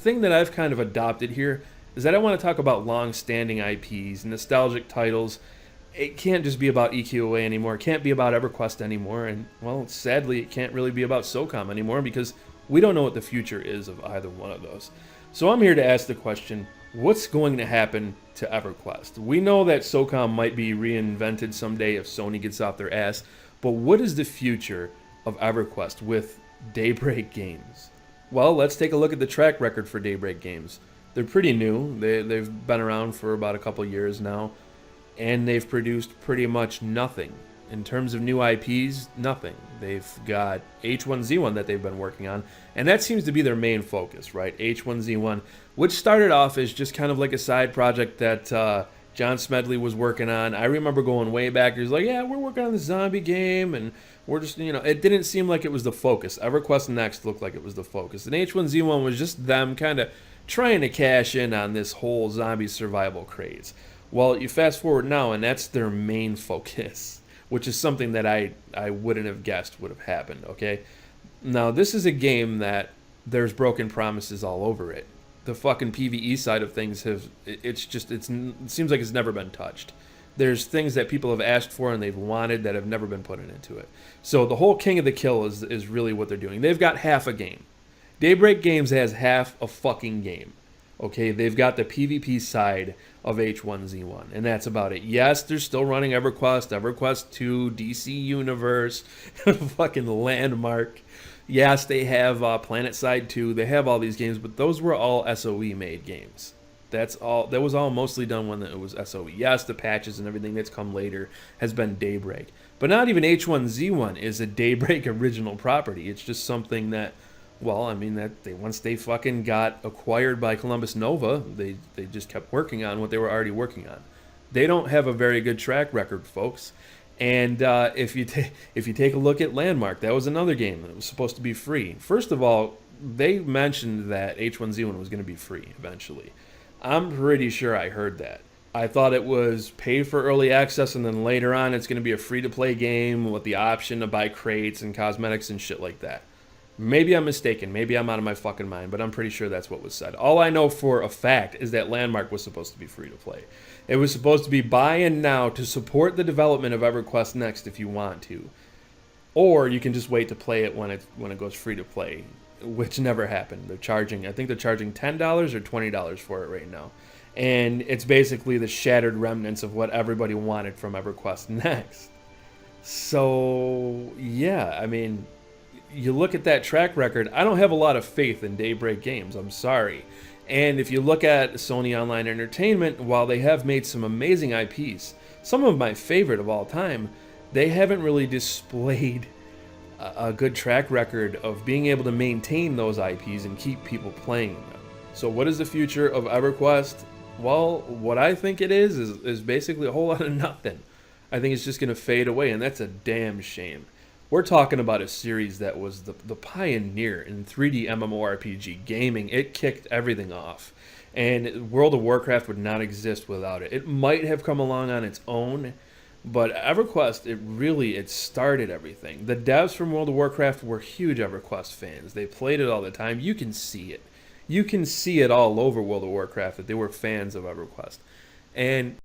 thing that I've kind of adopted here is that I want to talk about long-standing IPs, nostalgic titles. It can't just be about EQOA anymore. It can't be about EverQuest anymore. And, well, sadly, it can't really be about SOCOM anymore because we don't know what the future is of either one of those. So I'm here to ask the question, what's going to happen to EverQuest? We know that SOCOM might be reinvented someday if Sony gets off their ass, but what is the future of EverQuest with Daybreak Games? Well, let's take a look at the track record for Daybreak Games. They're pretty new. They've been around for about a couple years now, and they've produced pretty much nothing. In terms of new IPs, nothing. They've got H1Z1 that they've been working on, and that seems to be their main focus, right? H1Z1, which started off as just kind of like a side project that John Smedley was working on. I remember going way back. He was like, yeah, we're working on the zombie game, and we're just, it didn't seem like it was the focus. EverQuest Next looked like it was the focus. And H1Z1 was just them kind of trying to cash in on this whole zombie survival craze. Well, you fast forward now, and that's their main focus, which is something that I wouldn't have guessed would have happened, okay? Now, this is a game that there's broken promises all over it. The fucking PvE side of things it seems like it's never been touched. There's things that people have asked for and they've wanted that have never been put into it. So the whole King of the Kill is really what they're doing. They've got half a game. Daybreak Games has half a fucking game. Okay, they've got the PvP side of H1Z1, and that's about it. Yes, they're still running EverQuest, EverQuest 2, DC Universe, fucking Landmark. Yes, they have PlanetSide 2. They have all these games, but those were all SOE-made games. That's all. That was all mostly done when it was SOE. Yes, the patches and everything that's come later has been Daybreak. But not even H1Z1 is a Daybreak original property. It's just something that, well, I mean, once they fucking got acquired by Columbus Nova, they just kept working on what they were already working on. They don't have a very good track record, folks. And if you take a look at Landmark, that was another game that was supposed to be free. First of all, they mentioned that H1Z1 was going to be free eventually. I'm pretty sure I heard that. I thought it was pay for early access, and then later on it's going to be a free-to-play game with the option to buy crates and cosmetics and shit like that. Maybe I'm mistaken. Maybe I'm out of my fucking mind, but I'm pretty sure that's what was said. All I know for a fact is that Landmark was supposed to be free to play. It was supposed to be buy in now to support the development of EverQuest Next if you want to. Or you can just wait to play it when it goes free to play, which never happened. I think they're charging $10 or $20 for it right now. And it's basically the shattered remnants of what everybody wanted from EverQuest Next. So, yeah, I mean, you look at that track record, I don't have a lot of faith in Daybreak Games, I'm sorry. And if you look at Sony Online Entertainment, while they have made some amazing IPs, some of my favorite of all time, they haven't really displayed a good track record of being able to maintain those IPs and keep people playing them. So what is the future of EverQuest? Well, what I think it is basically a whole lot of nothing. I think it's just going to fade away, and that's a damn shame. We're talking about a series that was the pioneer in 3D MMORPG gaming. It kicked everything off. And World of Warcraft would not exist without it. It might have come along on its own, but EverQuest, it started everything. The devs from World of Warcraft were huge EverQuest fans. They played it all the time. You can see it. You can see it all over World of Warcraft that they were fans of EverQuest. And